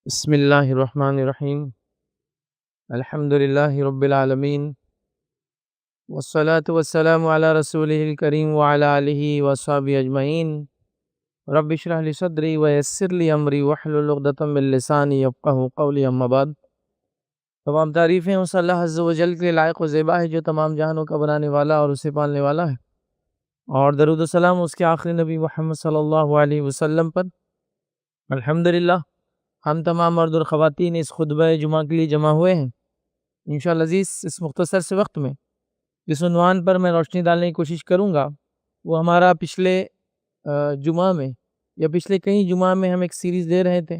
بسم اللہ الرحمن الرحیم الحمد للہ رب العالمین والصلاة والسلام علی رسولہ الکریم وعلی آلہ وصحبہ اجمعین رب اشرح لی صدری ویسر لی امری واحلل عقدۃ من لسانی یفقہوا قولی اما بعد۔ تمام تعریفیں اس اللہ عز و جل کے لائق و زیبا ہے جو تمام جہانوں کا بنانے والا اور اسے پالنے والا ہے، اور درود و سلام اس کے آخری نبی محمد صلی اللہ علیہ وسلم پر۔ الحمدللہ ہم تمام مرد اور خواتین اس خطبہ جمعہ کے لیے جمع ہوئے ہیں۔ انشاءاللہ عزیز اس مختصر سے وقت میں جس عنوان پر میں روشنی ڈالنے کی کوشش کروں گا وہ ہمارا پچھلے جمعہ میں یا پچھلے کئی جمعہ میں ہم ایک سیریز دے رہے تھے،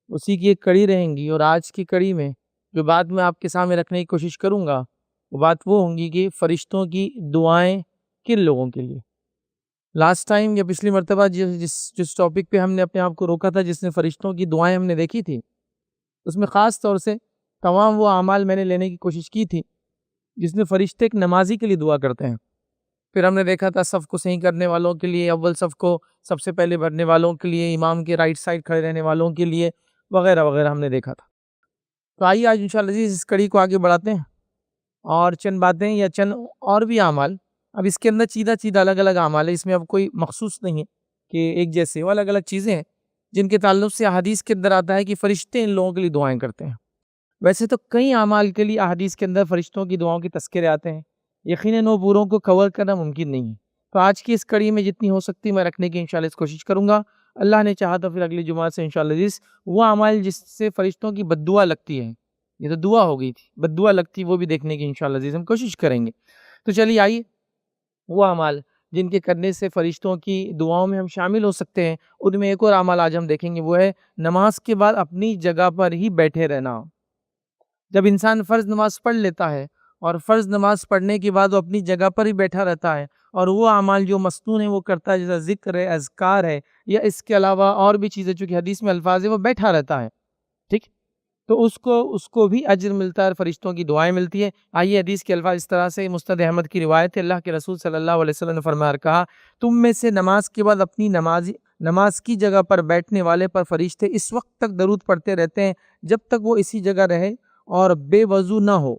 اسی کی ایک کڑی رہیں گی، اور آج کی کڑی میں جو بات میں آپ کے سامنے رکھنے کی کوشش کروں گا وہ بات وہ ہوں گی کہ فرشتوں کی دعائیں کن لوگوں کے لیے۔ لاسٹ ٹائم یا پچھلی مرتبہ جس ٹاپک پہ ہم نے اپنے آپ کو روکا تھا، جس نے فرشتوں کی دعائیں ہم نے دیکھی تھی، اس میں خاص طور سے تمام وہ اعمال میں نے لینے کی کوشش کی تھی جس میں فرشتے ایک نمازی کے لیے دعا کرتے ہیں۔ پھر ہم نے دیکھا تھا صف کو صحیح کرنے والوں کے لیے، اول صف کو سب سے پہلے بڑھنے والوں کے لیے، امام کے رائٹ سائڈ کھڑے رہنے والوں کے لیے، وغیرہ وغیرہ ہم نے دیکھا تھا۔ تو آئیے آج انشاءاللہ عزیز اس کڑی کو آگے بڑھاتے ہیں اور چند باتیں یا چند اور بھی اعمال، اب اس کے اندر چیدہ الگ الگ اعمال ہے، اس میں اب کوئی مخصوص نہیں ہے کہ ایک جیسے، وہ الگ الگ چیزیں ہیں جن کے تعلق سے احادیث کے اندر آتا ہے کہ فرشتے ان لوگوں کے لیے دعائیں کرتے ہیں۔ ویسے تو کئی اعمال کے لیے احادیث کے اندر فرشتوں کی دعاؤں کے تذکرے آتے ہیں، یقیناً وہ پوروں کو کور کرنا ممکن نہیں ہے، تو آج کی اس کڑی میں جتنی ہو سکتی میں رکھنے کی انشاءاللہ اس کوشش کروں گا۔ اللہ نے چاہا تو پھر اگلی جمعہ سے انشاءاللہ عزیز وہ اعمال جس سے فرشتوں کی بد دعا لگتی ہے، یہ تو دعا ہو گئی تھی، بد دعا لگتی وہ بھی دیکھنے کی انشاءاللہ عزیز ہم کوشش کریں گے۔ تو چلیے آئیے وہ اعمال جن کے کرنے سے فرشتوں کی دعاؤں میں ہم شامل ہو سکتے ہیں، ان میں ایک اور عمل آج ہم دیکھیں گے، وہ ہے نماز کے بعد اپنی جگہ پر ہی بیٹھے رہنا۔ جب انسان فرض نماز پڑھ لیتا ہے اور فرض نماز پڑھنے کے بعد وہ اپنی جگہ پر ہی بیٹھا رہتا ہے اور وہ اعمال جو مسنون ہیں وہ کرتا ہے، جیسا ذکر ہے، اذکار ہے، یا اس کے علاوہ اور بھی چیزیں چونکہ حدیث میں الفاظ ہے، وہ بیٹھا رہتا ہے، ٹھیک، تو اس کو بھی اجر ملتا ہے، فرشتوں کی دعائیں ملتی ہیں۔ آئیے حدیث کے الفاظ اس طرح سے، مسند احمد کی روایت ہے، اللہ کے رسول صلی اللہ علیہ وسلم نے فرمایا اور کہا، تم میں سے نماز کے بعد اپنی نماز کی جگہ پر بیٹھنے والے پر فرشتے اس وقت تک درود پڑھتے رہتے ہیں جب تک وہ اسی جگہ رہے اور بے وضو نہ ہو،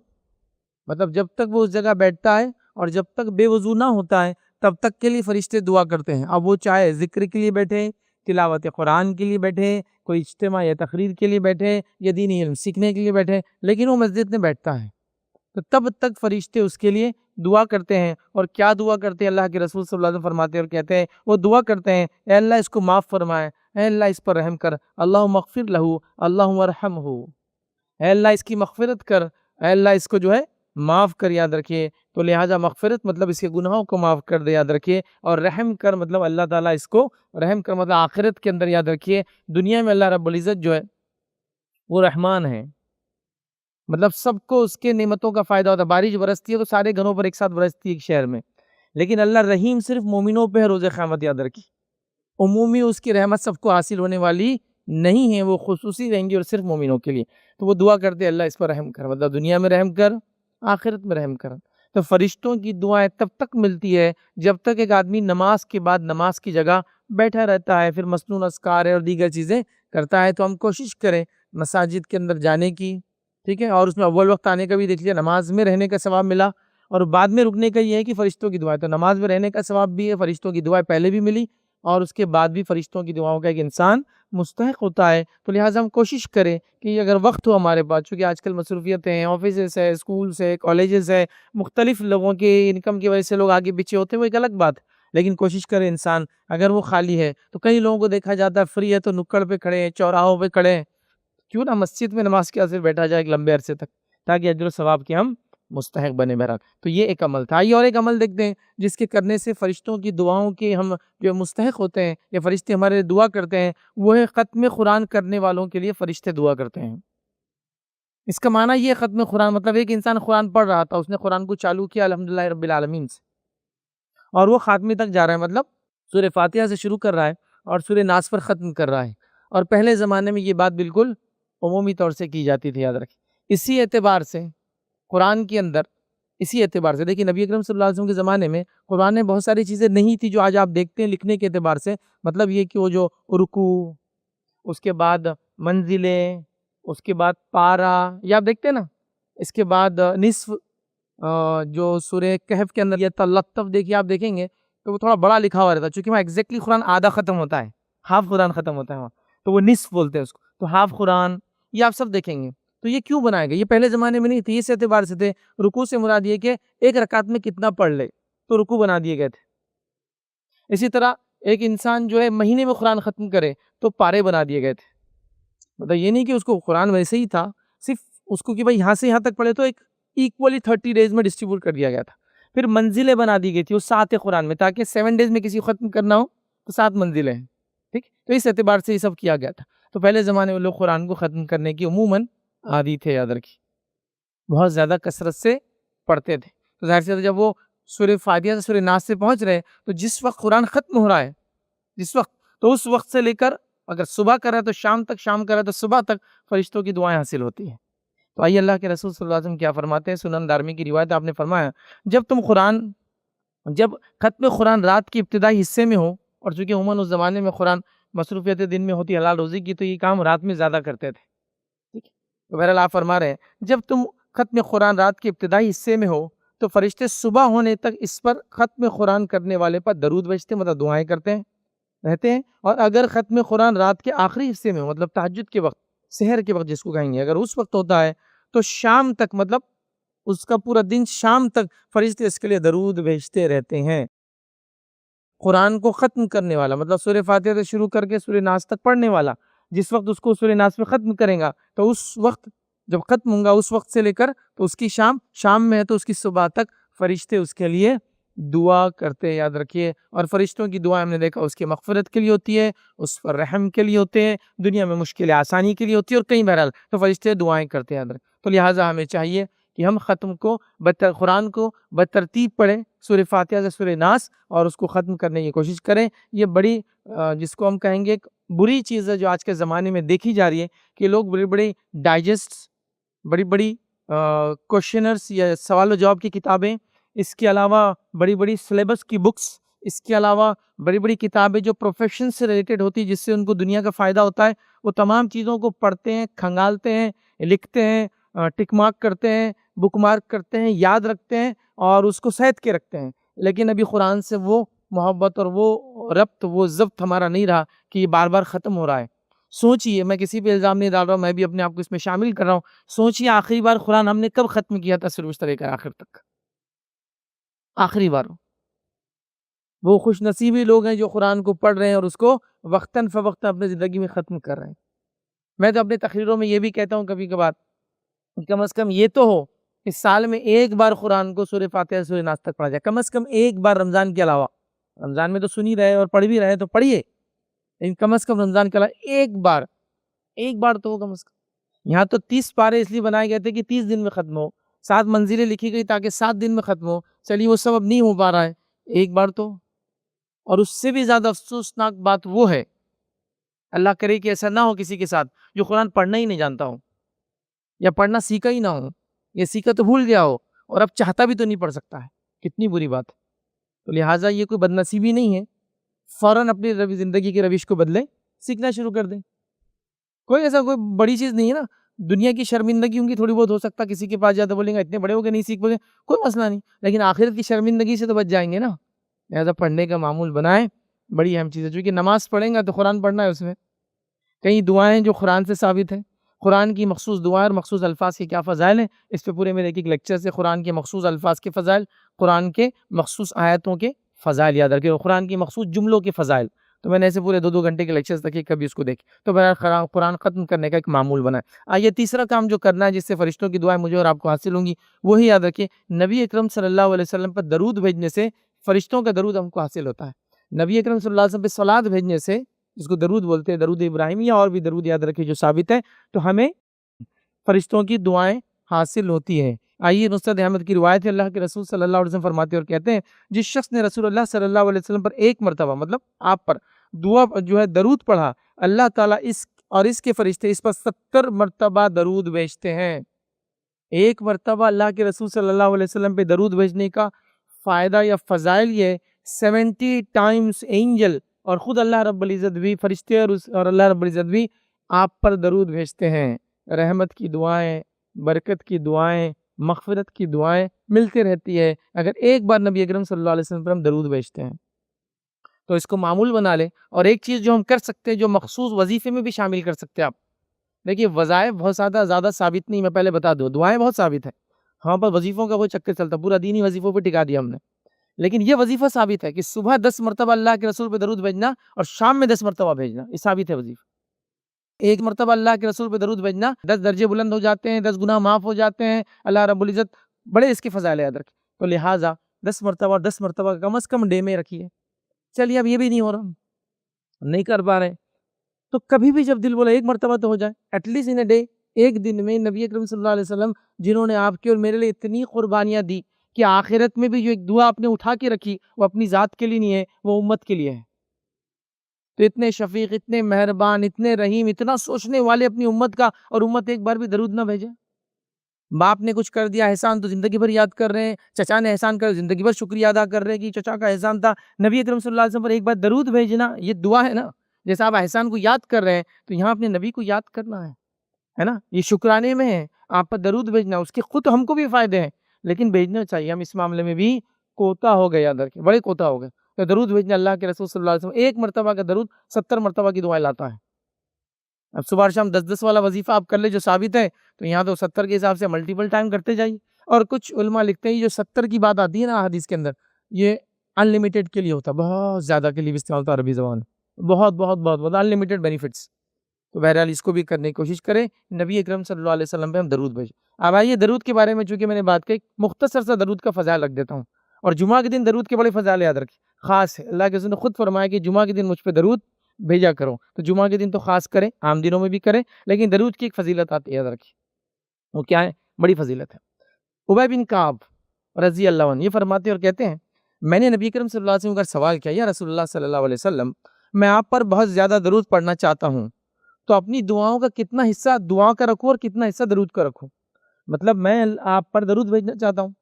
مطلب جب تک وہ اس جگہ بیٹھتا ہے اور جب تک بے وضو نہ ہوتا ہے تب تک کے لیے فرشتے دعا کرتے ہیں۔ اب وہ چاہے ذکر کے لیے بیٹھے، تلاوت قرآن کے لیے بیٹھے، کوئی اجتماع یا تقریر کے لیے بیٹھے، یا دینی علم سیکھنے کے لیے بیٹھے، لیکن وہ مسجد میں بیٹھتا ہے تو تب تک فرشتے اس کے لیے دعا کرتے ہیں۔ اور کیا دعا کرتے ہیں؟ اللہ کے رسول صلی اللہ علیہ وسلم فرماتے ہیں اور کہتے ہیں، وہ دعا کرتے ہیں، اے اللہ اس کو معاف فرمائے، اے اللہ اس پر رحم کر، اللہم اغفر لہ، اللہم ارحمہ، اے اللہ اس کی مغفرت کر، اے اللہ اس کو جو ہے معاف کر، یاد رکھیے۔ تو لہٰذا مغفرت مطلب اس کے گناہوں کو معاف کر دے، یاد رکھیے، اور رحم کر مطلب اللہ تعالیٰ اس کو رحم کر، مطلب آخرت کے اندر یاد رکھیے دنیا میں اللہ رب العزت جو ہے وہ رحمان ہے، مطلب سب کو اس کے نعمتوں کا فائدہ ہوتا ہے۔ بارش برستی ہے تو سارے گھروں پر ایک ساتھ برستی ہے ایک شہر میں، لیکن اللہ رحیم صرف مومنوں پہ ہے روز قیامت، یاد رکھیے، عمومی اس کی رحمت سب کو حاصل ہونے والی نہیں ہے، وہ خصوصی رہیں گی اور صرف مومنوں کے لیے۔ تو وہ دعا کرتے ہیں، اللہ اس پر رحم کر، مطلب دنیا میں رحم کر، آخرت میں رحم کر۔ تو فرشتوں کی دعائیں تب تک ملتی ہے جب تک ایک آدمی نماز کے بعد نماز کی جگہ بیٹھا رہتا ہے، پھر مسنون اذکار ہے اور دیگر چیزیں کرتا ہے۔ تو ہم کوشش کریں مساجد کے اندر جانے کی، ٹھیک ہے، اور اس میں اول وقت آنے کا بھی دیکھ لیا، نماز میں رہنے کا ثواب ملا، اور بعد میں رکنے کا یہ ہے کہ فرشتوں کی دعائیں، تو نماز میں رہنے کا ثواب بھی ہے، فرشتوں کی دعائیں پہلے بھی ملی اور اس کے بعد بھی فرشتوں کی دعاؤں کا ایک انسان مستحق ہوتا ہے۔ تو لہٰذا ہم کوشش کریں کہ اگر وقت ہو ہمارے پاس، چونکہ آج کل مصروفیتیں ہیں، آفیسز ہے، اسکولز ہے، کالجز ہے، مختلف لوگوں کے انکم کی وجہ سے لوگ آگے پیچھے ہوتے ہیں، وہ ایک الگ بات ہے، لیکن کوشش کرے انسان اگر وہ خالی ہے تو کئی لوگوں کو دیکھا جاتا ہے فری ہے تو نکڑ پہ کھڑے ہیں، چوراہوں پہ کھڑے ہیں، کیوں نہ مسجد میں نماز کے حاضر بیٹھا جائے ایک لمبے عرصے تک، تاکہ اجر و ثواب کے ہم مستحق بنے بہرحال۔ تو یہ ایک عمل تھا۔ آئیے اور ایک عمل دیکھتے ہیں جس کے کرنے سے فرشتوں کی دعاؤں کے ہم جو مستحق ہوتے ہیں یا فرشتے ہمارے لیے دعا کرتے ہیں، وہ ہے ختم قرآن کرنے والوں کے لیے فرشتے دعا کرتے ہیں۔ اس کا معنی یہ ختم قرآن مطلب ایک انسان قرآن پڑھ رہا تھا، اس نے قرآن کو چالو کیا الحمدللہ رب العالمین سے، اور وہ خاتمے تک جا رہا ہے، مطلب سورہ فاتحہ سے شروع کر رہا ہے اور سورہ ناس پر ختم کر رہا ہے، اور پہلے زمانے میں یہ بات بالکل عمومی طور سے کی جاتی تھی، یاد رکھیں۔ اسی اعتبار سے قرآن کے اندر، اسی اعتبار سے دیکھیں نبی اکرم صلی اللہ علیہ وسلم کے زمانے میں قرآن میں بہت ساری چیزیں نہیں تھی جو آج آپ دیکھتے ہیں لکھنے کے اعتبار سے، مطلب یہ کہ وہ جو رکوع، اس کے بعد منزلیں، اس کے بعد پارا، یہ آپ دیکھتے ہیں نا. اس کے بعد نصف، جو سورہ کہف کے اندر یہ تلطف دیکھیے آپ دیکھیں گے تو وہ تھوڑا بڑا لکھا ہوا رہتا ہے، چونکہ وہاں ایگزیکٹلی قرآن آدھا ختم ہوتا ہے، ہاف قرآن ختم ہوتا ہے وہاں، تو وہ نصف بولتے ہیں اس کو، تو ہاف قرآن یہ آپ سب دیکھیں گے. تو یہ کیوں بنائے گئے؟ یہ پہلے زمانے میں نہیں تھے، اس اعتبار سے تھے. رکوع سے مراد یہ کہ ایک رکعت میں کتنا پڑھ لے، تو رکوع بنا دیے گئے تھے. اسی طرح ایک انسان جو ہے مہینے میں قرآن ختم کرے تو پارے بنا دیے گئے تھے. مطلب یہ نہیں کہ اس کو قرآن ویسے ہی تھا، صرف اس کو کہ بھائی یہاں سے یہاں تک پڑھے تو ایک ایکولی 30 ڈیز میں ڈسٹریبیوٹ کر دیا گیا تھا. پھر منزلیں بنا دی گئی تھی اس 7 قرآن میں، تاکہ 7 ڈیز میں کسی کو ختم کرنا ہو تو 7 منزلیں ہیں. ٹھیک، تو اس اعتبار سے یہ سب کیا گیا تھا. تو پہلے زمانے میں لوگ قرآن کو ختم کرنے کی عموماً عادی تھے، یاد رکھیے، بہت زیادہ کثرت سے پڑھتے تھے. تو ظاہر سی جب وہ سورہ فاتحہ سے سورہ ناس سے پہنچ رہے تو جس وقت قرآن ختم ہو رہا ہے، جس وقت، تو اس وقت سے لے کر اگر صبح کر رہا ہے تو شام تک، شام کر رہا ہے تو صبح تک فرشتوں کی دعائیں حاصل ہوتی ہیں. تو آئیے اللہ کے رسول صلی اللہ علیہ وسلم کیا فرماتے ہیں. سنن دارمی کی روایت آپ نے فرمایا، جب ختم قرآن رات کے ابتدائی حصے میں ہو، اور چونکہ عموماً اس زمانے میں قرآن مصروفیت دن میں ہوتی حلال روزی کی، تو یہ کام رات میں زیادہ کرتے تھے. ٹھیک ہے، تو بہرحال آپ فرما رہے ہیں جب تم ختم قرآن رات کے ابتدائی حصے میں ہو تو فرشتے صبح ہونے تک اس پر ختم قرآن کرنے والے پر درود بھیجتے، مطلب دعائیں کرتے ہیں رہتے ہیں. اور اگر ختم قرآن رات کے آخری حصے میں ہو، مطلب تہجد کے وقت، سحر کے وقت جس کو کہیں گے، اگر اس وقت ہوتا ہے تو شام تک، مطلب اس کا پورا دن شام تک فرشتے اس کے لیے درود بھیجتے رہتے ہیں. قرآن کو ختم کرنے والا، مطلب سورہ فاتحہ سے شروع کر کے سورہ ناس تک پڑھنے والا، جس وقت اس کو سورہ ناس میں ختم کرے گا تو اس وقت جب ختم ہوں گا، اس وقت سے لے کر تو اس کی شام میں ہے تو اس کی صبح تک فرشتے اس کے لیے دعا کرتے ہیں، یاد رکھیے. اور فرشتوں کی دعا ہم نے دیکھا اس کی مغفرت کے لیے ہوتی ہے، اس پر رحم کے لیے ہوتے ہیں، دنیا میں مشکل آسانی کے لیے ہوتی ہے، اور کئی بہرحال تو فرشتے دعائیں کرتے ہیں، یاد رکھیں. تو لہٰذا ہمیں چاہیے کہ ہم قرآن کو بترتیب پڑھیں، سورہ فاتحہ سے سورہ ناس، اور اس کو ختم کرنے کی کوشش کریں. یہ بڑی جس کو ہم کہیں گے ایک بری چیز ہے جو آج کے زمانے میں دیکھی جا رہی ہے، کہ لوگ بڑی بڑی ڈائجسٹ، بڑی کوشچنرز یا سوال و جواب کی کتابیں، اس کے علاوہ بڑی بڑی سلیبس کی بکس، اس کے علاوہ بڑی بڑی کتابیں جو پروفیشن سے ریلیٹڈ ہوتی ہیں، جس سے ان کو دنیا کا فائدہ ہوتا ہے، وہ تمام چیزوں کو پڑھتے ہیں، کھنگالتے ہیں، لکھتے ہیں، ٹک مارک کرتے ہیں، بک مارک کرتے ہیں، یاد رکھتے ہیں اور اس کو سہت کے رکھتے ہیں. لیکن ابھی قرآن سے وہ محبت اور وہ ربط، وہ ضبط ہمارا نہیں رہا کہ یہ بار بار ختم ہو رہا ہے. سوچئے، میں کسی پہ الزام نہیں ڈال رہا ہوں، میں بھی اپنے آپ کو اس میں شامل کر رہا ہوں. سوچئے آخری بار قرآن ہم نے کب ختم کیا تھا شروع سے لے کر آخر تک؟ آخری بار. وہ خوش نصیبی لوگ ہیں جو قرآن کو پڑھ رہے ہیں اور اس کو وقتاً فوقتاً اپنے زندگی میں ختم کر رہے ہیں. میں تو اپنے تقریروں میں یہ بھی کہتا ہوں کبھی کبھار، کم از کم یہ تو ہو کہ سال میں ایک بار قرآن کو سورہ فاتحہ سورہ ناس تک پڑھا جائے، کم از کم ایک بار، رمضان کے علاوہ. رمضان میں تو سن ہی رہے اور پڑھ بھی رہے تو پڑھیے، لیکن کم از کم رمضان کے علاوہ ایک بار تو ہو کم از کم. یہاں تو 30 پارے اس لیے بنائے گئے تھے کہ 30 دن میں ختم ہو، 7 منزلیں لکھی گئی تاکہ 7 دن میں ختم ہو. چلیے وہ سب اب نہیں ہو پا رہا ہے، ایک بار تو. اور اس سے بھی زیادہ افسوسناک بات وہ ہے، اللہ کرے کہ ایسا نہ ہو کسی کے ساتھ، جو قرآن پڑھنا ہی نہیں جانتا ہو، یا پڑھنا سیکھا ہی نہ ہو، یا سیکھا تو بھول گیا ہو اور اب چاہتا بھی تو نہیں پڑھ سکتا ہے. کتنی بری بات ہے. تو لہٰذا یہ کوئی بدنصیبی نہیں ہے، فوراً اپنی زندگی کی روش کو بدلیں، سیکھنا شروع کر دیں. کوئی ایسا کوئی بڑی چیز نہیں ہے نا. دنیا کی شرمندگی ان کی تھوڑی بہت ہو سکتا ہے، کسی کے پاس جاتا بولیں گا اتنے بڑے ہو گئے نہیں سیکھ پائے، کوئی مسئلہ نہیں، لیکن آخرت کی شرمندگی سے تو بچ جائیں گے نا. لہٰذا پڑھنے کا معمول بنائیں، بڑی اہم چیز ہے. چونکہ نماز پڑھیں گا تو قرآن پڑھنا ہے، اس میں کئی دعائیں جو قرآن سے ثابت ہیں. قرآن کی مخصوص دعائیں اور مخصوص الفاظ کے کیا فضائل ہیں، اس پہ پورے میرے ایک لیکچر سے قرآن کے مخصوص الفاظ کے فضائل، قرآن کے مخصوص آیتوں کے فضائل یاد رکھیں، اور قرآن کی مخصوص جملوں کے فضائل. تو میں نے ایسے پورے 2 گھنٹے کے لیکچرز تک کبھی اس کو دیکھ. تو بہرحال قرآن ختم کرنے کا ایک معمول بنا ہے. آئیے تیسرا کام جو کرنا ہے جس سے فرشتوں کی دعائیں مجھے اور آپ کو حاصل ہوں گی، وہی یاد رکھیں، نبی اکرم صلی اللہ علیہ وسلم پر درود بھیجنے سے فرشتوں کا درود ہم کو حاصل ہوتا ہے. نبی اکرم صلی اللہ علیہ وسلم پہ صلوات بھیجنے سے، جس کو درود بولتے ہیں، درود ابراہیمی، اور بھی درود یاد رکھیں جو ثابت ہے، تو ہمیں فرشتوں کی دعائیں حاصل ہوتی ہیں. آئیے مسند احمد کی روایت ہے، اللہ کے رسول صلی اللہ علیہ وسلم فرماتے اور کہتے ہیں، جس شخص نے رسول اللہ صلی اللہ علیہ وسلم پر ایک مرتبہ، مطلب آپ پر دعا جو ہے درود پڑھا، اللہ تعالیٰ اس کے فرشتے اس پر 70 مرتبہ درود بھیجتے ہیں. ایک مرتبہ اللہ کے رسول صلی اللہ علیہ وسلم پہ درود بھیجنے کا فائدہ یا فضائل یہ 70 ٹائمز اینجل اور خود اللہ رب العزت بھی، فرشتے اور اللہ رب العزت بھی آپ پر درود بھیجتے ہیں، رحمت کی دعائیں، برکت کی دعائیں، مغفرت کی دعائیں ملتی رہتی ہے اگر ایک بار نبی اکرم صلی اللہ علیہ وسلم پر ہم درود بھیجتے ہیں۔ تو اس کو معمول بنا لیں۔ اور ایک چیز جو ہم کر سکتے ہیں، جو مخصوص وظیفے میں بھی شامل کر سکتے ہیں آپ، دیکھیے وظائف بہت زیادہ ثابت نہیں، میں پہلے بتا دوں، دعائیں بہت ثابت ہیں، ہاں پر وظیفوں کا کوئی چکر چلتا، پورا دین ہی وظیفوں پہ ٹکا دیا ہم نے۔ لیکن یہ وظیفہ ثابت ہے کہ صبح 10 مرتبہ اللہ کے رسول پہ درود بھیجنا اور شام میں 10 مرتبہ بھیجنا، یہ ثابت ہے وظیفہ۔ ایک مرتبہ اللہ کے رسول پہ درود بھیجنا 10 درجے بلند ہو جاتے ہیں، 10 گناہ معاف ہو جاتے ہیں، اللہ رب العزت بڑے اس کے فضائل یاد رکھے۔ تو لہٰذا 10 مرتبہ 10 مرتبہ کم از کم ڈے میں رکھیے۔ چلیے اب یہ بھی نہیں ہو رہا، نہیں کر پا رہے، تو کبھی بھی جب دل بولا ایک مرتبہ تو ہو جائے، at least in a day, ایک دن میں نبی اکرم صلی اللہ علیہ وسلم جنہوں نے آپ کے اور میرے لیے اتنی قربانیاں دی کہ آخرت میں بھی جو ایک دعا آپ نے اٹھا کے رکھی وہ اپنی ذات کے لیے نہیں ہے، وہ امت کے لیے ہے۔ تو اتنے شفیق، اتنے مہربان، اتنے رحیم، اتنا سوچنے والے اپنی امت کا، اور امت ایک بار بھی درود نہ بھیجے۔ باپ نے کچھ کر دیا احسان تو زندگی بھر یاد کر رہے ہیں، چچا نے احسان کر زندگی بھر شکریہ ادا کر رہے ہیں کہ چچا کا احسان تھا۔ نبی اکرم صلی اللہ علیہ وسلم پر ایک بار درود بھیجنا یہ دعا ہے نا، جیسے آپ احسان کو یاد کر رہے ہیں تو یہاں اپنے نبی کو یاد کرنا ہے نا، یہ شکرانے میں ہے، آپ پر درود بھیجنا، اس کے خود ہم کو بھی فائدے ہیں، لیکن بھیجنا چاہیے۔ ہم اس معاملے میں بھی کوتا ہو گئے، یاد رکھیں بڑے کوتا ہو گئے۔ تو درود بھیجنا، اللہ کے رسول صلی اللہ علیہ وسلم ایک مرتبہ کا درود 70 مرتبہ کی دعائیں لاتا ہے۔ اب صبح شام 10 والا وظیفہ آپ کر لے جو ثابت ہے، تو یہاں تو 70 کے حساب سے ملٹیپل ٹائم کرتے جائیے۔ اور کچھ علماء لکھتے ہیں یہ جو 70 کی بات آتی ہے نا حدیث کے اندر، یہ ان لمیٹڈ کے لیے ہوتا ہے، بہت زیادہ کے لیے بھی استعمال ہوتا ہے عربی زبان، بہت ان لمیٹڈ بینیفٹس۔ تو بہرحال اس کو بھی کرنے کی کوشش کریں، نبی اکرم صلی اللہ علیہ وسلم پہ ہم درود بھیجیں۔ اب آئیے درود کے بارے میں، چونکہ میں نے بات کی، مختصر سا درود کا فضائل رکھ دیتا ہوں، اور جمعہ کے دن درود کے بڑے فضائل یاد رکھیں، خاص ہے۔ اللہ کے رسول نے خود فرمایا کہ جمعہ کے دن مجھ پہ درود بھیجا کرو، تو جمعہ کے دن تو خاص کریں، عام دنوں میں بھی کریں، لیکن درود کی ایک فضیلت آتی ہے، یاد رکھیں وہ کیا ہے، بڑی فضیلت ہے۔ ابی بن کعب رضی اللہ عنہ یہ فرماتے اور کہتے ہیں، میں نے نبی کریم صلی اللہ علیہ وسلم کا سوال کیا، یا رسول اللہ صلی اللہ علیہ وسلم، میں آپ پر بہت زیادہ درود پڑھنا چاہتا ہوں، تو اپنی دعاؤں کا کتنا حصہ دعا کا رکھوں اور کتنا حصہ درود کا رکھوں؟ مطلب میں آپ پر درود بھیجنا چاہتا ہوں،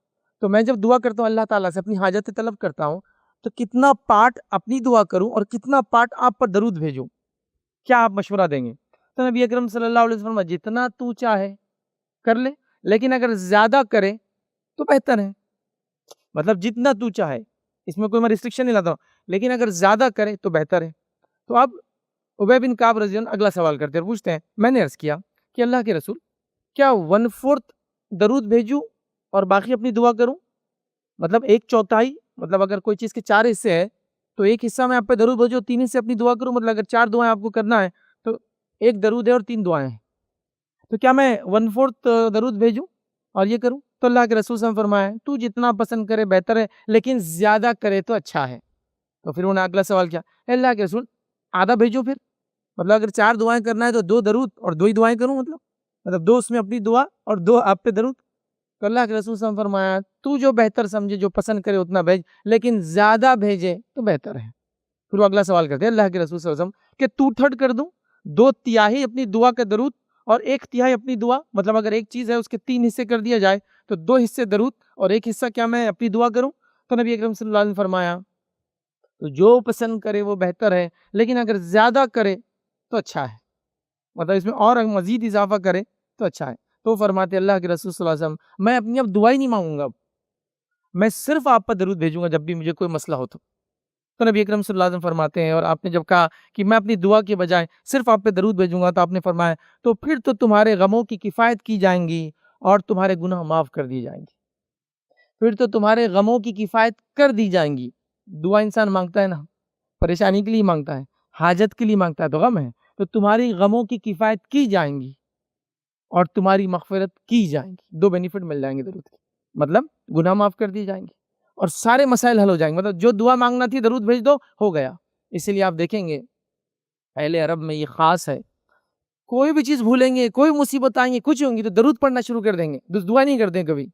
تو میں جب دعا کرتا ہوں اللہ تعالیٰ سے، اپنی حاجت طلب کرتا ہوں، تو کتنا پارٹ اپنی دعا کروں اور کتنا پارٹ آپ پر درود بھیجوں؟ کیا آپ مشورہ دیں گے؟ تو نبی اکرم صلی اللہ علیہ وسلم جتنا تو چاہے کر لے، لیکن اگر زیادہ کرے تو بہتر ہے۔ مطلب جتنا تو چاہے، اس میں کوئی میں ریسٹرکشن نہیں لاتا ہوں، لیکن اگر زیادہ کرے تو بہتر ہے۔ تو اب ابی بن کعب رضی اللہ عنہ اگلا سوال کرتے ہیں، پوچھتے ہیں، میں نے عرض کیا کہ اللہ کے رسول، کیا 1/4 درود بھیجوں اور باقی اپنی دعا کروں؟ مطلب 1/4، مطلب اگر کوئی چیز کے 4 حصے ہیں تو ایک حصہ میں آپ پہ درود بھیجوں، 3 حصے اپنی دعا کروں، مطلب اگر 4 دعائیں آپ کو کرنا ہے تو ایک درود ہے اور 3 دعائیں ہیں، تو کیا میں 1/4 درود بھیجوں اور یہ کروں؟ تو اللہ کے رسول صلی اللہ علیہ وسلم فرمایا ہے، تو جتنا پسند کرے بہتر ہے، لیکن زیادہ کرے تو اچھا ہے۔ تو پھر انہوں نے اگلا سوال کیا، اللہ کے رسول آدھا بھیجوں پھر؟ مطلب اگر 4 دعائیں کرنا ہے تو 2 درود اور 2 ہی دعائیں کروں، مطلب 2 اس میں اپنی دعا اور 2 آپ پہ درود؟ تو اللہ کے رسول صلی اللہ علیہ وسلم فرمایا، تو جو بہتر سمجھے، جو پسند کرے اتنا بھیج، لیکن زیادہ بھیجے تو بہتر ہے۔ پھر وہ اگلا سوال کرتے ہیں اللہ کے رسول صلی اللہ علیہ وسلم کہ 2/3 کر دوں، 2/3 اپنی دعا کا درود اور 1/3 اپنی دعا، مطلب اگر ایک چیز ہے اس کے 3 حصے کر دیا جائے تو 2 حصے درود اور 1 حصہ کیا میں اپنی دعا کروں؟ تو نبی اکرم صلی اللہ علیہ وسلم فرمایا، تو جو پسند کرے وہ بہتر ہے، لیکن اگر زیادہ کرے تو اچھا ہے، مطلب اس میں اور مزید اضافہ کرے تو اچھا ہے۔ تو فرماتے اللہ کے رسول صلی اللہ علیہ وسلم، میں اپنی اب دعا ہی نہیں مانگوں گا، میں صرف آپ پر درود بھیجوں گا جب بھی مجھے کوئی مسئلہ ہو تو نبی اکرم صلی اللہ علیہ وسلم فرماتے ہیں، اور آپ نے جب کہا کہ میں اپنی دعا کے بجائے صرف آپ پہ درود بھیجوں گا، تو آپ نے فرمایا، تو پھر تو تمہارے غموں کی کفایت کی جائیں گی اور تمہارے گناہ معاف کر دی جائیں گے، پھر تو تمہارے غموں کی کفایت کر دی جائیں گی۔ دعا انسان مانگتا ہے نا، پریشانی کے لیے مانگتا ہے، حاجت کے لیے مانگتا ہے تو غم ہے، تو تمہاری غموں کی کفایت کی جائیں گی اور تمہاری مغفرت کی جائیں گی، 2 بینیفٹ مل جائیں گے درود کے، مطلب گناہ معاف کر دی جائیں گے اور سارے مسائل حل ہو جائیں گے، مطلب جو دعا مانگنا تھی درود بھیج دو، ہو گیا۔ اسی لیے آپ دیکھیں گے اہل عرب میں یہ خاص ہے، کوئی بھی چیز بھولیں گے، کوئی مصیبت آئیں گے، کچھ ہوں گی تو درود پڑھنا شروع کر دیں گے، دعا نہیں کرتے ہیں کبھی۔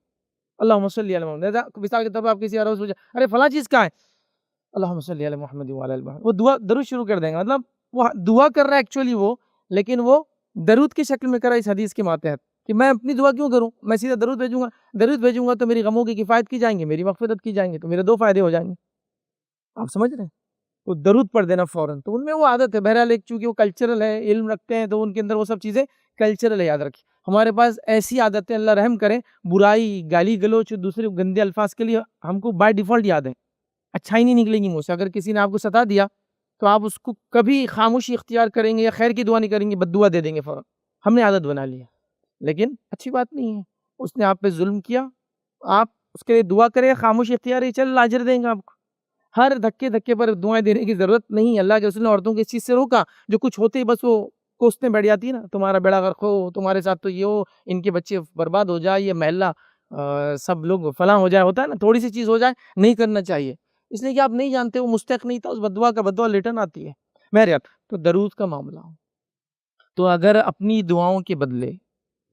اللہم صلی علی محمد، مثال کے طور پر آپ کسی عرب سے پوچھیں، ارے فلاں چیز کہاں ہے، اللہم صلی علی محمد وعلی آل محمد، وہ دعا درود شروع کر دیں گے، مطلب وہ دعا کر رہا ہے ایکچولی وہ، لیکن وہ درود کی شکل میں کر رہا ہے اس حدیث کے ماتحت کہ میں اپنی دعا کیوں کروں، میں سیدھا درود بھیجوں گا تو میری غموں کی کفایت کی جائیں گے، میری مغفرت کی جائیں گے، تو میرے 2 فائدے ہو جائیں گے۔ آپ سمجھ رہے ہیں؟ تو درود پڑھ دینا فوراً. تو ان میں وہ عادت ہے. بہرحال ایک چونکہ وہ کلچرل ہے, علم رکھتے ہیں تو ان کے اندر وہ سب چیزیں کلچرل ہے. یاد رکھیں ہمارے پاس ایسی عادتیں, اللہ رحم کرے, برائی, گالی گلوچ, دوسرے گندے الفاظ کے لیے ہم کو بائی ڈیفالٹ یاد ہے. اچھائی نہیں نکلے گی منہ سے. اگر کسی نے آپ کو ستا دیا تو آپ اس کو کبھی خاموشی اختیار کریں گے یا خیر کی دعا نہیں کریں گے, بد دعا دے دیں گے فوراً. ہم نے عادت بنا لیا, لیکن اچھی بات نہیں ہے. اس نے آپ پہ ظلم کیا, آپ اس کے لیے دعا کریں, خاموشی اختیار ہے, چل اجر دیں گے آپ کو. ہر دھکے پر دعائیں دینے کی ضرورت نہیں. اللہ کے رسول نے عورتوں کی اس چیز سے روکا, جو کچھ ہوتے ہی بس وہ کوسنے بیٹھ جاتی ہے نا, تمہارا بیڑا غرق ہو, تمہارے ساتھ تو یہ ہو, ان کے بچے برباد ہو جائے, یہ محلہ سب لوگ فلاں ہو جائے. ہوتا ہے نا, تھوڑی سی چیز ہو جائے, نہیں کرنا چاہیے, اس لیے کہ آپ نہیں جانتے وہ مستحق نہیں تھا, اس بددعا کا بددعا ریٹرن آتی ہے. بہرحال تو درود کا معاملہ ہو تو اگر اپنی دعاؤں کے بدلے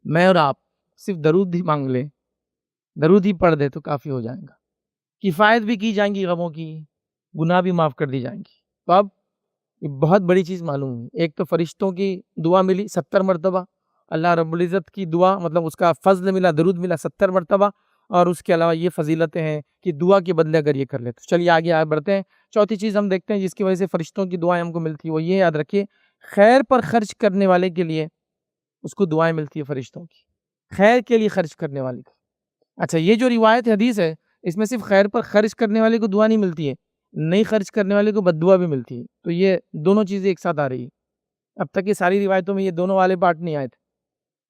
میں اور آپ صرف درود ہی مانگ لیں, درود ہی پڑھ دے تو کافی ہو جائے گا. کفایت بھی کی جائیں گی غموں کی, گناہ بھی معاف کر دی جائیں گی. تو اب یہ بہت بڑی چیز معلوم ہوئی. ایک تو فرشتوں کی دعا ملی 70 مرتبہ, اللہ رب العزت کی دعا مطلب اس کا فضل ملا, درود ملا 70 مرتبہ, اور اس کے علاوہ یہ فضیلتیں ہیں کہ دعا کے بدلے اگر یہ کر لے تو. چلیے آگے بڑھتے ہیں. چوتھی چیز ہم دیکھتے ہیں جس کی وجہ سے فرشتوں کی دعائیں ہم کو ملتی ہے, وہ یہ یاد رکھیے, خیر پر خرچ کرنے والے کے لیے اس کو دعائیں ملتی ہے فرشتوں کی, خیر کے لیے خرچ کرنے والے کی. اچھا, یہ جو روایت حدیث ہے اس میں صرف خیر پر خرچ کرنے والے کو دعا نہیں ملتی ہے, نہیں خرچ کرنے والے کو بد دعا بھی ملتی ہے. تو یہ دونوں چیزیں ایک ساتھ آ رہی ہے. اب تک یہ ساری روایتوں میں یہ دونوں والے پارٹ نہیں آئے تھے,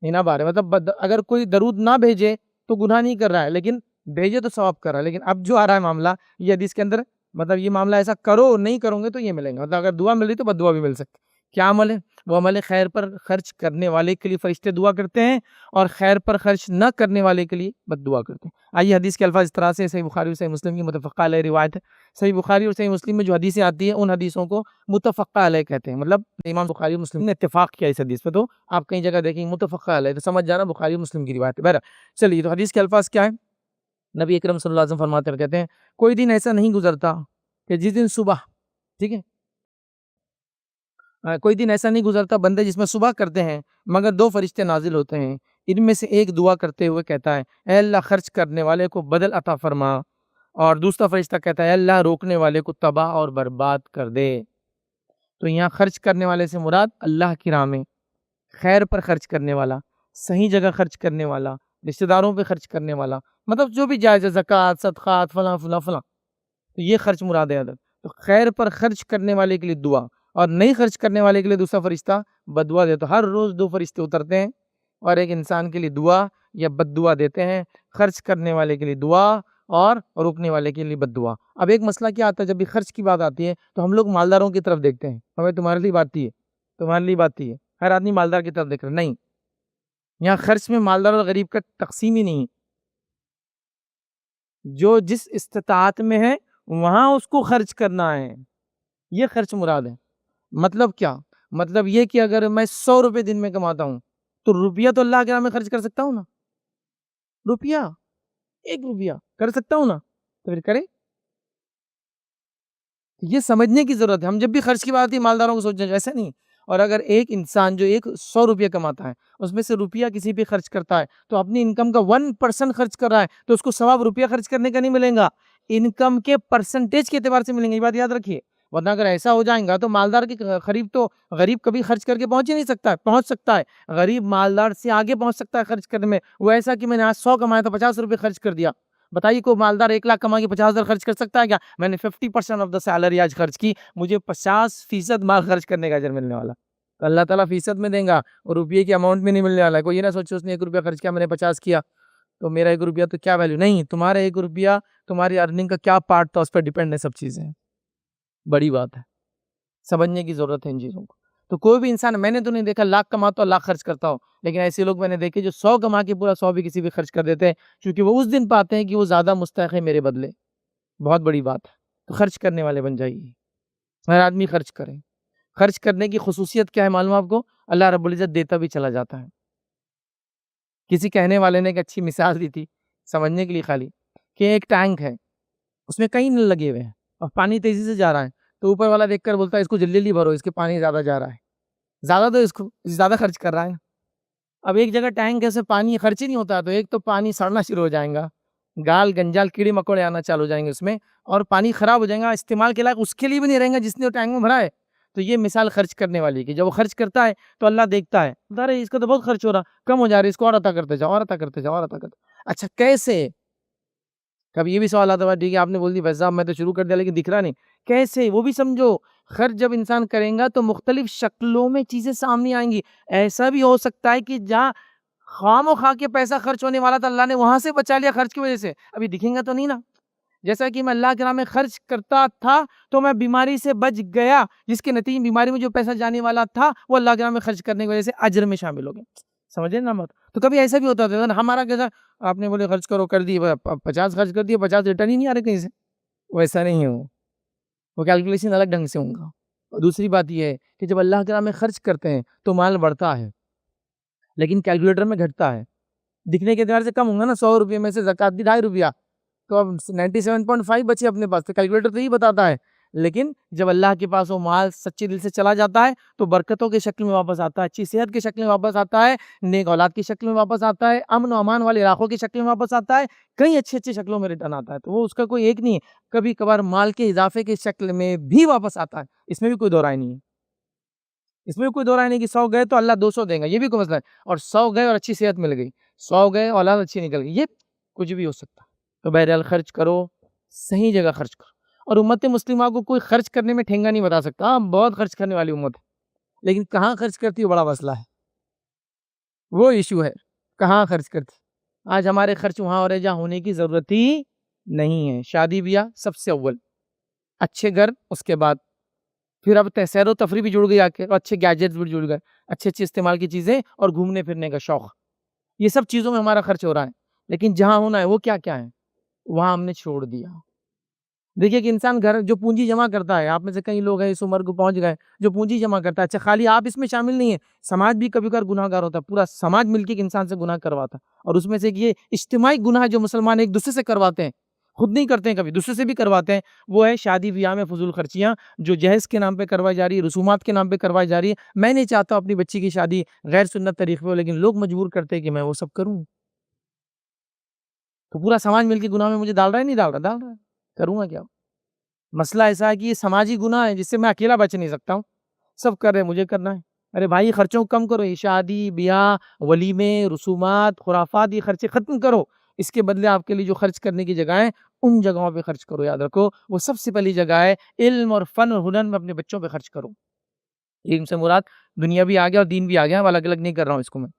نہیں نہ بارے مطلب اگر کوئی درود نہ بھیجے تو گناہ نہیں کر رہا ہے, لیکن بھیجے تو ثواب کر رہا ہے. لیکن اب جو آ رہا ہے معاملہ یہ حدیث کے اندر, مطلب یہ معاملہ ایسا کرو, نہیں کرو گے تو یہ ملیں گا. مطلب اگر دعا مل رہی تو بد دعا بھی مل سکتی. کیا عمل ہے وہ؟ عمل خیر پر خرچ کرنے والے کے لیے فرشتے دعا کرتے ہیں, اور خیر پر خرچ نہ کرنے والے کے لیے بد دعا کرتے ہیں. آئیے حدیث کے الفاظ اس طرح سے, صحیح بخاری اور صحیح مسلم کی متفقہ علیہ روایت ہے. صحیح بخاری اور صحیح مسلم میں جو حدیثیں آتی ہیں ان حدیثوں کو متفقہ علیہ کہتے ہیں. مطلب امام بخاری اور مسلم نے اتفاق کیا اس حدیث پہ, تو آپ کئی جگہ دیکھیں متفقہ علیہ تو سمجھ جانا بخاری اور مسلم کی روایت ہے. بہرحال چلیے, تو حدیث کے الفاظ کیا ہے؟ نبی اکرم صلی اللہ علیہ وسلم فرماتے ہیں, کہتے ہیں کوئی دن ایسا نہیں گزرتا کہ جس دن صبح, ٹھیک ہے, کوئی دن ایسا نہیں گزرتا بندے جس میں صبح کرتے ہیں مگر 2 فرشتے نازل ہوتے ہیں. ان میں سے ایک دعا کرتے ہوئے کہتا ہے اے اللہ خرچ کرنے والے کو بدل عطا فرما, اور دوسرا فرشتہ کہتا ہے اے اللہ روکنے والے کو تباہ اور برباد کر دے. تو یہاں خرچ کرنے والے سے مراد اللہ کی راہ میں خیر پر خرچ کرنے والا, صحیح جگہ خرچ کرنے والا, رشتہ داروں پہ خرچ کرنے والا, مطلب جو بھی جائز ہے, زکوٰۃ, صدقات, فلاں فلاں فلاں, تو یہ خرچ مراد ہے. تو خیر پر خرچ کرنے والے کے لیے دعا, اور نہیں خرچ کرنے والے کے لیے دوسرا فرشتہ بد دعا دیتا. ہر روز 2 فرشتے اترتے ہیں اور ایک انسان کے لیے دعا یا بد دعا دیتے ہیں. خرچ کرنے والے کے لیے دعا اور روکنے والے کے لیے بد دعا. اب ایک مسئلہ کیا آتا ہے, جب بھی خرچ کی بات آتی ہے تو ہم لوگ مالداروں کی طرف دیکھتے ہیں, ہمیں تمہارے لیے بات ہے, تمہارے لیے بات ہے, ہر آدمی مالدار کی طرف دیکھ رہا ہے. نہیں, یہاں خرچ میں مالدار اور غریب کا تقسیم ہی نہیں. جو جس استطاعت میں ہے وہاں اس کو خرچ کرنا ہے, یہ خرچ مراد ہے. مطلب کیا؟ مطلب یہ کہ اگر میں 100 روپے دن میں کماتا ہوں تو روپیہ تو اللہ کے راہ میں خرچ کر سکتا ہوں نا, روپیہ 1 روپیہ کر سکتا ہوں نا, تو پھر کرے. یہ سمجھنے کی ضرورت ہے. ہم جب بھی خرچ کی بات ہے مالداروں کو سوچنا, ایسا نہیں. اور اگر ایک انسان جو 100 روپیہ کماتا ہے اس میں سے روپیہ کسی پہ خرچ کرتا ہے تو اپنی انکم کا 1% خرچ کر رہا ہے, تو اس کو ثواب روپیہ خرچ کرنے کا نہیں ملے گا, انکم کے پرسنٹیج کے اعتبار سے ملیں گے. یہ بات یاد رکھیے, ورنہ اگر ایسا ہو جائیں گا تو مالدار کے قریب تو غریب کبھی خرچ کر کے پہنچ ہی نہیں سکتا ہے. پہنچ سکتا ہے, غریب مالدار سے آگے پہنچ سکتا ہے خرچ کرنے میں. وہ ایسا کہ میں نے آج 100 کمایا تو 50 روپے خرچ کر دیا. بتائیے کوئی مالدار 1 لاکھ کما کے 50,000 خرچ کر سکتا ہے کیا؟ میں نے 50% آف دا سیلری آج خرچ کی, مجھے 50% مال خرچ کرنے کا اجر ملنے والا. تو اللہ تعالیٰ فیصد میں دیں گا اور روپیے کی اماؤنٹ میں نہیں ملنے والا ہے. کوئی یہ نہ سوچے اس نے 1 روپیہ خرچ کیا, میں نے 50 کیا تو میرا 1 روپیہ تو کیا ویلیو. نہیں, تمہارا 1 روپیہ تمہاری ارننگ کا کیا پارٹ تھا اس پر ڈیپینڈ ہے. سب چیزیں بڑی بات ہے, سمجھنے کی ضرورت ہے ان چیزوں کو. تو کوئی بھی انسان, میں نے تو نہیں دیکھا لاکھ کماتا ہو لاکھ خرچ کرتا ہو, لیکن ایسے لوگ میں نے دیکھے جو 100 کما کے پورا 100 بھی کسی بھی خرچ کر دیتے ہیں, کیونکہ وہ اس دن پاتے ہیں کہ وہ زیادہ مستحق ہے میرے بدلے. بہت بڑی بات ہے. تو خرچ کرنے والے بن جائیے, ہر آدمی خرچ کریں. خرچ کرنے کی خصوصیت کیا ہے معلوم آپ کو؟ اللہ رب العزت دیتا بھی چلا جاتا ہے. کسی کہنے والے نے ایک اچھی مثال دی تھی سمجھنے کے لیے خالی, کہ ایک ٹینک ہے, اس میں کئی نل لگے ہوئے ہیں اور پانی تیزی سے جا رہا ہے, تو اوپر والا دیکھ کر بولتا ہے اس کو جلدی جلدی بھرو, اس کے پانی زیادہ جا رہا ہے, زیادہ تو اس کو زیادہ خرچ کر رہا ہے. اب ایک جگہ ٹینک ایسے پانی خرچ ہی نہیں ہوتا, تو ایک تو پانی سڑنا شروع ہو جائے گا, گال گنجال کیڑے مکوڑے آنا چالو ہو جائیں گے اس میں، اور پانی خراب ہو جائے گا، استعمال کے لائق اس کے لیے بھی نہیں رہیں گا جس نے ٹینک میں بھرا ہے۔ تو یہ مثال خرچ کرنے والی کہ جب وہ خرچ کرتا ہے تو اللہ دیکھتا ہے، ارے اس کا تو بہت خرچ ہو رہا، کم ہو جا رہا ہے، اس کو اور عطا کرتے جاؤ، اور عطا کرتے جاؤ، اور عطا کرتے۔ اچھا کیسے؟ کبھی یہ بھی سوال آتا ہے، ٹھیک ہے آپ نے بول دی بھائی صاحب میں تو شروع کر دیا لیکن دکھ رہا نہیں، کیسے؟ وہ بھی سمجھو۔ خرچ جب انسان کریں گا تو مختلف شکلوں میں چیزیں سامنے آئیں گی۔ ایسا بھی ہو سکتا ہے کہ جہاں خام و خواہ کے پیسہ خرچ ہونے والا تھا اللہ نے وہاں سے بچا لیا خرچ کی وجہ سے، ابھی دکھیں گا تو نہیں نا۔ جیسا کہ میں اللہ کے نام میں خرچ کرتا تھا تو میں بیماری سے بچ گیا، جس کے نتیجے بیماری میں جو پیسہ جانے والا تھا وہ اللہ کے نام میں خرچ کرنے کی وجہ سے اجر میں شامل ہو گیا۔ سمجھے نا بات؟ تو کبھی ایسا بھی ہوتا تھا ہمارا کیسا، آپ نے بولے خرچ کرو، کر دی 50 خرچ کر دیا، 50 ریٹرن ہی نہیں آ رہے کہیں سے، ویسا نہیں ہے، وہ کیلکولیشن الگ ڈھنگ سے ہوگا۔ اور دوسری بات یہ ہے کہ جب اللہ کے نام میں خرچ کرتے ہیں تو مال بڑھتا ہے لیکن کیلکولیٹر میں گھٹتا ہے، دکھنے کے اعتبار سے کم ہوگا نا، 100 روپے میں سے زکوٰۃ دی 2.5 روپیہ، تو اب 97.5 بچے اپنے پاس، تو کیلکولیٹر تو یہی بتاتا ہے۔ لیکن جب اللہ کے پاس وہ مال سچے دل سے چلا جاتا ہے تو برکتوں کی شکل میں واپس آتا ہے، اچھی صحت کی شکل میں واپس آتا ہے، نیک اولاد کی شکل میں واپس آتا ہے، امن و امان والے علاقوں کی شکل میں واپس آتا ہے، کئی اچھی شکلوں میں ریٹرن آتا ہے۔ تو وہ اس کا کوئی ایک نہیں ہے، کبھی کبھار مال کے اضافے کی شکل میں بھی واپس آتا ہے، اس میں بھی کوئی دو رائے نہیں ہے، اس میں بھی کوئی دو رائے نہیں کہ 100 گئے تو اللہ 200 دیں گا، یہ بھی کوئی مسئلہ ہے، اور 100 گئے اور اچھی صحت مل گئی، 100 گئے اولاد اچھی نکل گئی، یہ کچھ بھی ہو سکتا ہے۔ تو بہرحال خرچ کرو، صحیح جگہ خرچ کرو، اور امت مسلمہ کو کوئی خرچ کرنے میں ٹھینگا نہیں بتا سکتا، ہاں بہت خرچ کرنے والی امت ہے، لیکن کہاں خرچ کرتی ہے بڑا مسئلہ ہے، وہ ایشو ہے، کہاں خرچ کرتی۔ آج ہمارے خرچ وہاں ہو رہے جہاں ہونے کی ضرورت ہی نہیں ہے، شادی بیاہ سب سے اول، اچھے گھر اس کے بعد، پھر اب سیر و تفریح بھی جڑ گئی آ کے، اور اچھے گیجٹس بھی جڑ گئے، اچھے استعمال کی چیزیں اور گھومنے پھرنے کا شوق، یہ سب چیزوں میں ہمارا خرچ ہو رہا ہے، لیکن جہاں ہونا ہے وہ کیا کیا ہے وہاں ہم نے چھوڑ دیا۔ دیکھیے کہ انسان گھر جو پونجی جمع کرتا ہے، آپ میں سے کئی لوگ ہیں اس عمر کو پہنچ گئے جو پونجی جمع کرتا ہے، اچھا خالی آپ اس میں شامل نہیں ہے، سماج بھی کبھی کبھار گناہ گار ہوتا ہے، پورا سماج مل کے ایک انسان سے گناہ کرواتا ہے، اور اس میں سے یہ اجتماعی گناہ جو مسلمان ایک دوسرے سے کرواتے ہیں، خود نہیں کرتے ہیں کبھی دوسرے سے بھی کرواتے ہیں، وہ ہے شادی بیاہ میں فضول خرچیاں جو جہیز کے نام پہ کروائی جا رہی ہے، رسومات کے نام پہ کروائی جا رہی ہے۔ میں نہیں چاہتا اپنی بچی کی شادی غیر سنت طریقے پہ ہو، لیکن لوگ مجبور کرتے ہیں کہ میں وہ سب کروں، تو پورا سماج مل کے گناہ میں مجھے ڈال رہا ہے، نہیں ڈال رہا، ڈال رہا ہے، کروں گا کیا؟ مسئلہ ایسا ہے کہ یہ سماجی گناہ ہے جس سے میں اکیلا بچ نہیں سکتا ہوں، سب کر رہے ہیں مجھے کرنا ہے۔ ارے بھائی خرچوں کو کم کرو، یہ شادی بیاہ ولیمے رسومات خرافات یہ خرچے ختم کرو، اس کے بدلے آپ کے لیے جو خرچ کرنے کی جگہ ہے ان جگہوں پہ خرچ کرو۔ یاد رکھو وہ سب سے پہلی جگہ ہے علم اور فن اور ہنر میں اپنے بچوں پہ خرچ کرو۔ علم سے مراد دنیا بھی آ گیا اور دین بھی آ گیا، الگ الگ نہیں کر رہا ہوں اس کو میں۔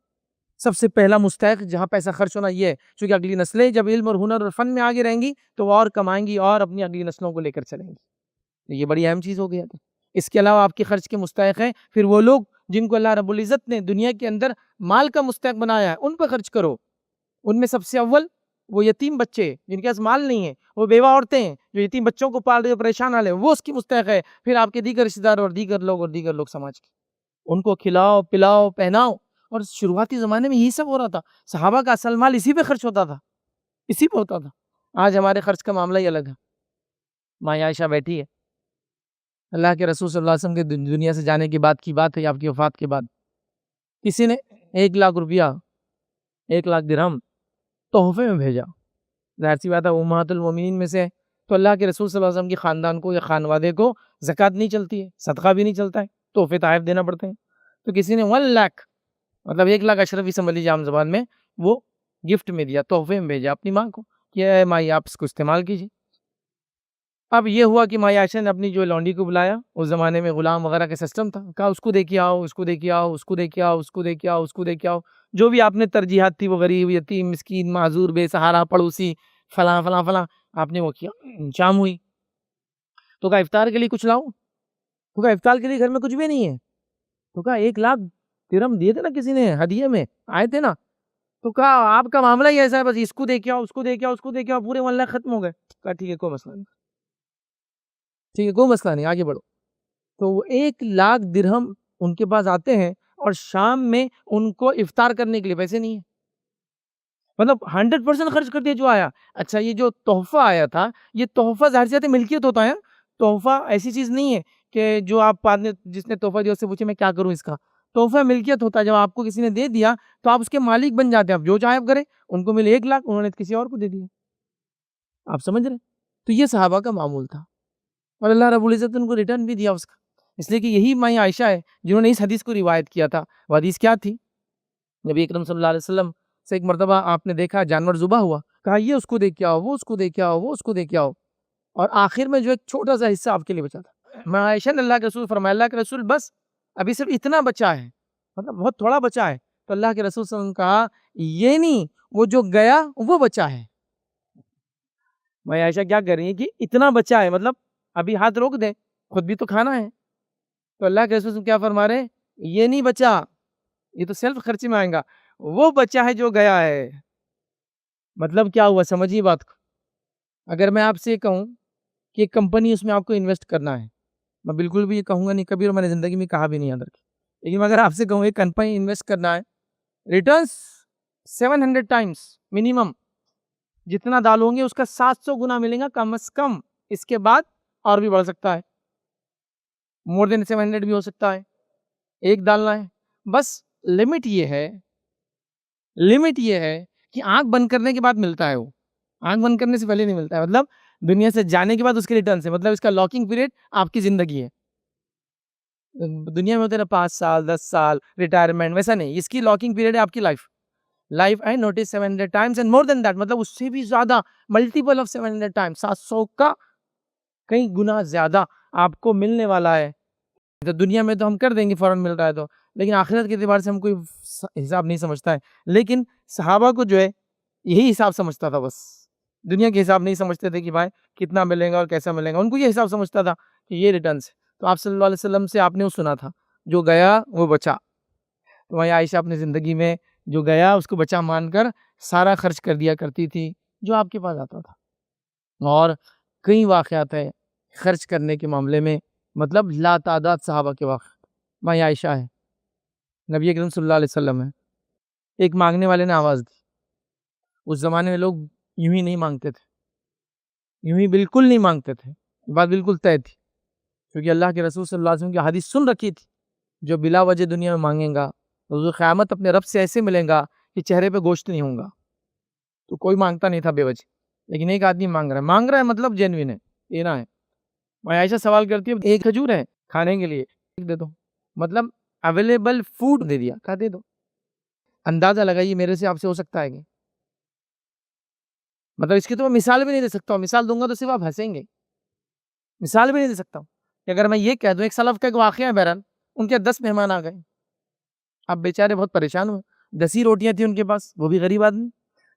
سب سے پہلا مستحق جہاں پیسہ خرچ ہونا یہ ہے، چونکہ اگلی نسلیں جب علم اور ہنر اور فن میں آگے رہیں گی تو وہ اور کمائیں گی اور اپنی اگلی نسلوں کو لے کر چلیں گی، یہ بڑی اہم چیز ہو گئی ہے۔ اس کے علاوہ آپ کے خرچ کے مستحق ہیں پھر وہ لوگ جن کو اللہ رب العزت نے دنیا کے اندر مال کا مستحق بنایا ہے، ان پہ خرچ کرو۔ ان میں سب سے اول وہ یتیم بچے جن کے پاس مال نہیں ہے، وہ بیوہ عورتیں جو یتیم بچوں کو پال رہے پریشان والے، وہ اس کی مستحق ہے۔ پھر آپ کے دیگر رشتہ دار اور دیگر لوگ سماج کے، ان کو کھلاؤ پلاؤ پہناؤ۔ اور شروعاتی زمانے میں یہی سب ہو رہا تھا، صحابہ کا اصل مال اسی پہ خرچ ہوتا تھا، اسی پہ ہوتا تھا۔ آج ہمارے خرچ کا معاملہ ہی الگ ہے۔ ماں عائشہ بیٹھی ہے، اللہ کے رسول صلی اللہ علیہ وسلم کے دنیا سے جانے کی بات ہے، آپ کی وفات کے بعد کسی نے 1,00,000 روپیہ 1,00,000 درہم تحفے میں بھیجا، ظاہر سی بات ہے امہات المومنین میں سے، تو اللہ کے رسول صلی اللہ علیہ وسلم کی خاندان کو یا خانوادے کو زکوٰۃ نہیں چلتی ہے، صدقہ بھی نہیں چلتا ہے، تحفے تحائف دینا پڑتے ہیں۔ تو کسی نے 1,00,000 مطلب 1,00,000 اشرفی سمجھ لیجیے عام زبان میں، وہ گفٹ میں دیا، تحفے میں بھیجا اپنی ماں کو کہ اے ماں آپ اس کو استعمال کیجیے۔ اب یہ ہوا کہ ماں عائشہ نے اپنی جو لونڈی کو بلایا، اس زمانے میں غلام وغیرہ کا سسٹم تھا، کہا اس کو دے کے آؤ، اس کو دے کے آؤ، اس کو دے کے آؤ، اس کو دے کے آؤ، اس کو دے کے آؤ، جو بھی آپ نے ترجیحات تھی، وہ غریب یتیم مسکین معذور بے سہارا پڑوسی فلاں فلاں فلاں آپ نے وہ کیا۔ شام ہوئی تو کہا افطار کے لیے کچھ لاؤ، تو کہا افطار کے لیے گھر میں کچھ بھی نہیں ہے، تو کہا 1,00,000 درہم دیے تھے نا کسی نے ہدیے میں آئے تھے نا، تو کہا آپ کا معاملہ ہی ایسا ہے، بس اس کو دے کے آؤ، اس کو دے کے آؤ، اس کو دے کے آؤ، پورے 1,00,000 ختم ہو گئے۔ کہا ٹھیک ہے کوئی مسئلہ نہیں، ٹھیک ہے کوئی مسئلہ نہیں، آگے بڑھو۔ تو وہ 1,00,000 درہم ان کے پاس آتے ہیں اور شام میں ان کو افطار کرنے کے لیے پیسے نہیں ہیں، مطلب 100% خرچ کر دیا جو آیا۔ اچھا یہ جو تحفہ آیا تھا، یہ تحفہ ظاہر سی بات ہے ملکیت ہوتا ہے، تحفہ ایسی چیز نہیں ہے کہ جو آپ بعد میں جس نے تحفہ دیا اس سے پوچھے میں کیا کروں اس کا، تحفہ ملکیت ہوتا ہے، جب آپ کو کسی نے دے دیا تو آپ اس کے مالک بن جاتے ہیں، آپ جو چاہے آپ کریں۔ ان کو ملے 1,00,000 انہوں نے کسی اور کو دے دیا، آپ سمجھ رہے ہیں؟ تو یہ صحابہ کا معمول تھا اور اللہ رب العزت نے ان کو ریٹرن بھی دیا اس کا، اس لیے کہ یہی ماں عائشہ ہے جنہوں نے اس حدیث کو روایت کیا تھا۔ وہ حدیث کیا تھی؟ نبی اکرم صلی اللہ علیہ وسلم سے ایک مرتبہ آپ نے دیکھا جانور ذبح ہوا، کہا یہ اس کو دے کے آؤ، وہ اس کو دے کے آؤ، وہ اس کو دے کے آؤ، اور آخر میں جو ایک چھوٹا سا حصہ آپ کے لیے بچا تھا، ماں عائشہ نے اللہ کے رسول فرمایا، اللہ کے رسول بس ابھی صرف اتنا بچا ہے، مطلب بہت تھوڑا بچا ہے۔ تو اللہ کے رسول صلی اللہ علیہ وسلم نے کہا یہ نہیں، وہ جو گیا وہ بچا ہے۔ ماں عائشہ کیا کر رہی ہے کہ اتنا بچا ہے، مطلب ابھی ہاتھ روک دیں، خود بھی تو کھانا ہے۔ تو اللہ کے رسول کیا فرما رہے ہیں؟ یہ نہیں بچا، یہ تو سیلف خرچی میں آئیں گا، وہ بچا ہے جو گیا ہے۔ مطلب کیا ہوا؟ سمجھیے بات کو۔ اگر میں آپ سے کہوں کہ ایک کمپنی اس میں آپ کو انویسٹ کرنا ہے، میں بالکل بھی یہ کہوں گا نہیں کبھی، اور میں نے زندگی میں کہا بھی نہیں یاد رکھے، لیکن اگر آپ سے کہوں ایک کمپنی انویسٹ کرنا ہے، ریٹرنز 700 ٹائمز منیمم، جتنا ڈالوں گے اس کا 700 گنا ملے گا کم از کم، اس کے بعد اور بھی بڑھ سکتا ہے، مور دین 700 بھی ہو سکتا ہے، ایک ڈالنا ہے۔ بس لمٹ یہ ہے کہ آنکھ بند کرنے کے بعد ملتا ہے، وہ آنکھ بند کرنے سے پہلے نہیں ملتا ہے، مطلب دنیا سے جانے کے بعد اس کے ریٹرن سے، مطلب اس کا لاکنگ پیریڈ آپ کی زندگی ہے۔ دنیا میں ہوتے ہیں 5 سال 10 سال ریٹائرمنٹ، ویسا نہیں، اس کی لاکنگ پیریڈ ہے آپ کی life and notes 700 times and more than that, مطلب اس سے بھی زیادہ، ملٹیپل آف 700 ٹائمز، 700 کا کئی گنا زیادہ آپ کو ملنے والا ہے۔ تو دنیا میں تو ہم کر دیں گے فوراً مل رہا ہے تو، لیکن آخرت کے اعتبار سے ہم کوئی حساب نہیں سمجھتا ہے۔ لیکن صحابہ کو جو ہے یہی حساب سمجھتا تھا، بس دنیا کے حساب نہیں سمجھتے تھے کہ بھائی کتنا ملے گا اور کیسا ملے گا، ان کو یہ حساب سمجھتا تھا کہ یہ ریٹرنز ہے۔ تو آپ صلی اللہ علیہ وسلم سے آپ نے وہ سنا تھا جو گیا وہ بچا، تو وہاں عائشہ اپنی زندگی میں جو گیا اس کو بچا مان کر سارا خرچ کر دیا کرتی تھی جو آپ کے پاس آتا تھا۔ اور کئی واقعات ہیں خرچ کرنے کے معاملے میں، مطلب لا تعداد صحابہ کے واقعات۔ ماں عائشہ ہے، نبی اکرم صلی اللہ علیہ وسلم ہے، ایک مانگنے والے نے آواز دی۔ اس زمانے میں لوگ یوں ہی نہیں مانگتے تھے، یوں ہی بالکل نہیں مانگتے تھے، بات بالکل طے تھی، کیونکہ اللہ کے رسول صلی اللہ علیہ وسلم کی حدیث سن رکھی تھی، جو بلا وجہ دنیا میں مانگیں گا روز قیامت اپنے رب سے ایسے ملیں گا کہ چہرے پہ گوشت نہیں ہوں گا۔ تو کوئی مانگتا نہیں تھا بے وجہ، لیکن ایک آدمی مانگ رہا ہے مطلب جینوین ہے، دینا ہے۔ میں عائشہ سوال کرتی ہوں، ایک کھجور ہے کھانے کے لیے، دے دو، مطلب اویلیبل فوڈ دے دیا، کہا دے دو۔ اندازہ لگائیے میرے سے آپ سے ہو سکتا ہے کہ مطلب اس کی تو میں مثال بھی نہیں دے سکتا ہوں، مثال دوں گا تو صرف آپ ہنسیں گے، مثال بھی نہیں دے سکتا ہوں کہ اگر میں یہ کہہ دوں، ایک سلف کا ایک واقعہ ہے، بہرحال ان کے 10 مہمان آ گئے، اب بیچارے بہت پریشان ہوئے، 10 ہی روٹیاں تھیں ان کے پاس، وہ بھی غریب آدمی،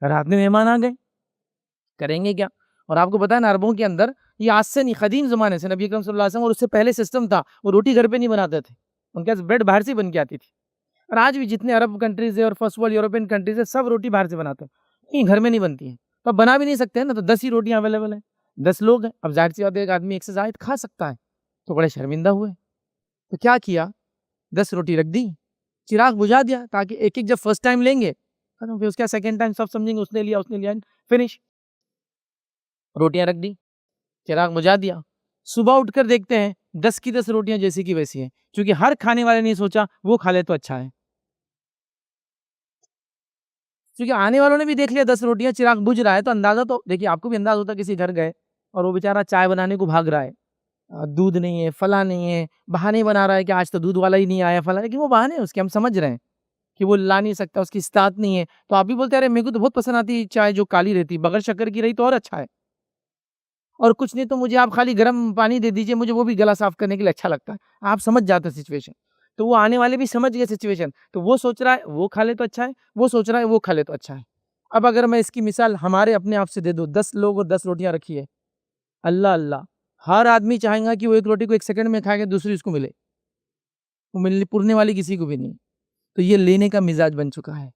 رات میں مہمان آ گئے، کریں گے کیا؟ اور آپ کو پتا ہے نا عربوں کے اندر یہ آج سے نہیں، قدیم زمانے سے نبی اکرم صلی اللہ علیہ وسلم اور اس سے پہلے سسٹم تھا، وہ روٹی گھر پہ نہیں بناتے تھے، ان کے بریڈ باہر سے بن کے آتی تھی۔ اور آج بھی جتنے عرب کنٹریز ہے اور فرسٹ ورلڈ یورپین کنٹریز ہے، سب روٹی باہر سے بناتے ہیں، گھر میں نہیں بنتی ہیں، تو اب بنا بھی نہیں سکتے ہیں نا، تو 10 ہی روٹیاں اویلیبل ہیں، 10 لوگ ہیں، اب ظاہر سی بات ہے ایک آدمی ایک سے زائد کھا سکتا ہے، تو بڑے شرمندہ ہوئے، تو کیا کیا؟ 10 روٹی رکھ دی، چراغ بجھا دیا، تاکہ ایک ایک جب فرسٹ ٹائم لیں گے پھر اس کا سیکنڈ ٹائم سب سمجھیں گے اس نے لیا فنش۔ روٹیاں رکھ دی، چراغ بجھا دیا، صبح اٹھ کر دیکھتے ہیں 10 کی 10 روٹیاں جیسی کی ویسی ہیں، کیونکہ ہر کھانے والے نے سوچا وہ کھا لے تو اچھا ہے، کیونکہ آنے والوں نے بھی دیکھ لیا 10 روٹیاں، چراغ بجھ رہا ہے، تو اندازہ تو دیکھیے آپ کو بھی اندازہ ہوتا ہے، کسی گھر گئے اور وہ بیچارہ چائے بنانے کو بھاگ رہا ہے، دودھ نہیں ہے، فلاں نہیں ہے، بہانے بنا رہا ہے کہ آج تو دودھ والا ہی نہیں آیا فلاں، لیکن وہ بہانے ہیں اس کے، ہم سمجھ رہے ہیں کہ وہ لا نہیں سکتا، اس کی استطاعت نہیں ہے، تو آپ بھی بولتے ہیں ارے میرے کو تو بہت پسند آتی ہے چائے جو کالی رہتی، بغیر شکر کی رہی تو اور اچھا ہے، اور کچھ نہیں تو مجھے آپ خالی گرم پانی دے دیجئے، مجھے وہ بھی گلا صاف کرنے کے لیے اچھا لگتا ہے۔ آپ سمجھ جاتے ہیں سچویشن، تو وہ آنے والے بھی سمجھ گئے سچویشن، تو وہ سوچ رہا ہے وہ کھا لے تو اچھا ہے، وہ سوچ رہا ہے وہ کھا لے تو اچھا ہے۔ اب اگر میں اس کی مثال ہمارے اپنے آپ سے دے دوں، 10 لوگ اور 10 روٹیاں رکھی ہے، اللہ اللہ، ہر آدمی چاہیں گا کہ وہ ایک روٹی کو 1 سیکنڈ میں کھائے گا، دوسری اس کو ملے، وہ ملنے پورنے والی کسی کو بھی نہیں، تو یہ لینے کا مزاج بن چکا ہے،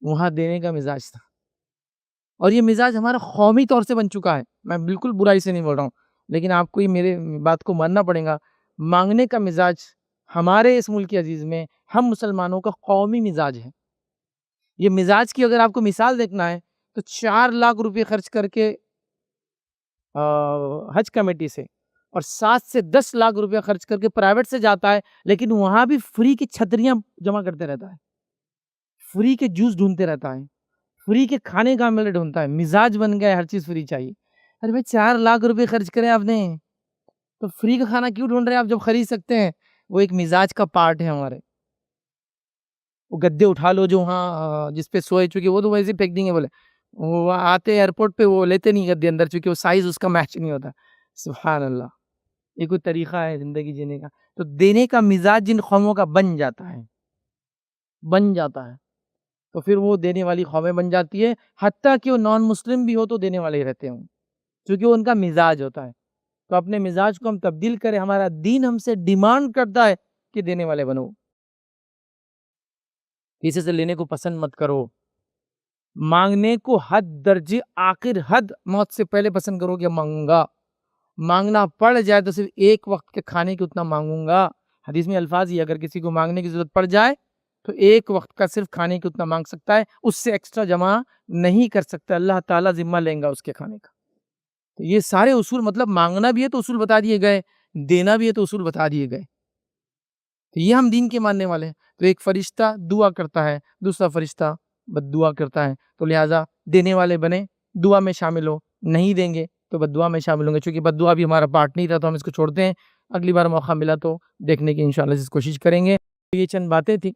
وہاں دینے کا مزاج تھا، اور یہ مزاج ہمارا قومی طور سے بن چکا ہے، میں بالکل برائی سے نہیں بول رہا ہوں، لیکن آپ کو یہ میرے بات کو ماننا پڑے گا، مانگنے کا مزاج ہمارے اس ملک عزیز میں ہم مسلمانوں کا قومی مزاج ہے۔ یہ مزاج کی اگر آپ کو مثال دیکھنا ہے تو 4 لاکھ روپے خرچ کر کے حج کمیٹی سے، اور 7 سے 10 لاکھ روپے خرچ کر کے پرائیویٹ سے جاتا ہے، لیکن وہاں بھی فری کی چھتریاں جمع کرتے رہتا ہے، فری کے جوس ڈھونڈتے رہتا ہے، فری کے کھانے کا مل ڈھونڈتا ہے، مزاج بن گیا ہے ہر چیز فری چاہیے۔ ارے بھائی 4 لاکھ روپے خرچ کرے آپ نے تو فری کا کھانا کیوں ڈھونڈ رہے ہیں آپ جب خرید سکتے ہیں؟ وہ ایک مزاج کا پارٹ ہے ہمارے. وہ گدے اٹھا لو جو ہاں جس پہ سوئے، چونکہ وہ تو ویسے پھینک دیں گے. بولے وہ آتے ایئرپورٹ پہ وہ لیتے نہیں گدے اندر، چونکہ وہ سائز اس کا میچ نہیں ہوتا. سبحان اللہ، یہ کوئی طریقہ ہے زندگی جینے کا؟ تو دینے کا مزاج جن قوموں کا بن جاتا ہے تو پھر وہ دینے والی قومیں بن جاتی ہے، حتیٰ کہ وہ نان مسلم بھی ہو تو دینے والے ہی رہتے ہیں، کیونکہ وہ ان کا مزاج ہوتا ہے. تو اپنے مزاج کو ہم تبدیل کریں. ہمارا دین ہم سے ڈیمانڈ کرتا ہے کہ دینے والے بنو. کسی سے لینے کو پسند مت کرو. مانگنے کو حد درجے آخر حد موت سے پہلے پسند کرو کہ مانگوں گا. مانگنا پڑ جائے تو صرف ایک وقت کے کھانے کی اتنا مانگوں گا. حدیث میں الفاظ ہی، اگر کسی کو مانگنے کی ضرورت پڑ جائے تو ایک وقت کا صرف کھانے کی اتنا مانگ سکتا ہے، اس سے ایکسٹرا جمع نہیں کر سکتا. اللہ تعالیٰ ذمہ لیں گا اس کے کھانے کا. تو یہ سارے اصول، مطلب مانگنا بھی ہے تو اصول بتا دیے گئے، دینا بھی ہے تو اصول بتا دیے گئے. تو یہ ہم دین کے ماننے والے ہیں. تو ایک فرشتہ دعا کرتا ہے، دوسرا فرشتہ بد دعا کرتا ہے. تو لہٰذا دینے والے بنے، دعا میں شامل ہو. نہیں دیں گے تو بد دعا میں شامل ہوں گے. چونکہ بد دعا بھی ہمارا پارٹ نہیں تھا تو ہم اس کو چھوڑتے ہیں. اگلی بار موقع ملا تو دیکھنے کی انشاءاللہ کوشش کریں گے. یہ چند باتیں تھی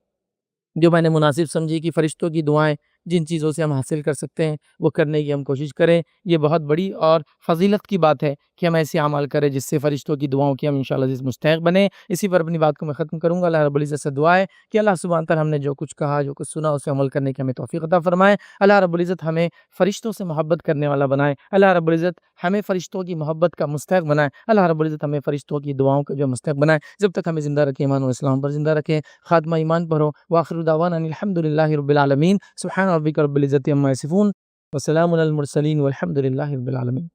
جو میں نے مناسب سمجھی کہ فرشتوں کی دعائیں جن چیزوں سے ہم حاصل کر سکتے ہیں وہ کرنے کی ہم کوشش کریں. یہ بہت بڑی اور فضیلت کی بات ہے کہ ہم ایسے عمل کریں جس سے فرشتوں کی دعاؤں کی ہم انشاءاللہ مستحق بنیں. اسی پر اپنی بات کو میں ختم کروں گا. اللہ رب العزت سے دعا ہے کہ اللہ سبحانہ تعالیٰ ہم نے جو کچھ کہا، جو کچھ سنا، اسے عمل کرنے کی ہمیں توفیق عطا فرمائے. اللہ رب العزت ہمیں فرشتوں سے محبت کرنے والا بنائے. اللہ رب العزت ہمیں فرشتوں کی محبت کا مستحق بنائے. اللہ رب العزت ہمیں فرشتوں کی دعاؤں کا جو مستحق بنائے. جب تک ہمیں زندہ رکھے، ایمان و اسلام پر زندہ رکھے، خاتمہ ایمان پر ہو. وآخر دعوانا الحمدللہ رب العالمین. سبحان ربک رب العزت عما یصفون وسلام علی المرسلین والحمدللہ رب العالمین.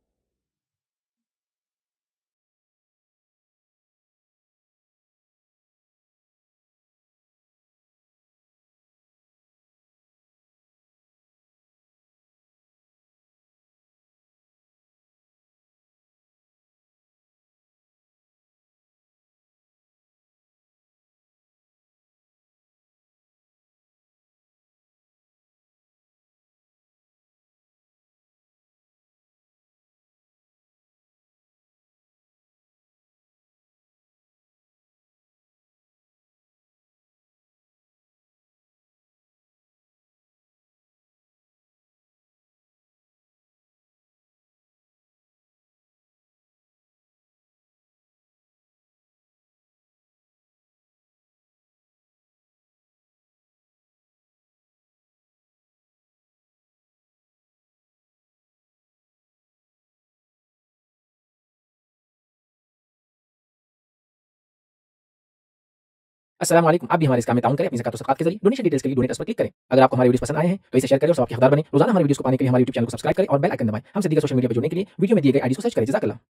السلام علیکم. آپ بھی ہمارے اس کام میں تعاون کریں اپنی زکات و صدقات کے ذریعے. ڈونیشن ڈیٹیلز کے لیے ڈونیٹ پر کلک کریں. اگر آپ کو ہمارے ویڈیوز پسند آئے ہیں تو اسے شیئر کریں اور سب کے حقدار بنیں. روزانہ ہمارے ویڈیوز کو پانے کے لیے ہمارے یوٹیوب چینل کو سبسکرائب کریں اور بیل آئکن دبائیں. ہم سے دیگر سوشل میڈیا پر جڑنے کے لیے ویڈیو میں دیے گئے آئی ڈی کو سرچ کریں. جزاک اللہ.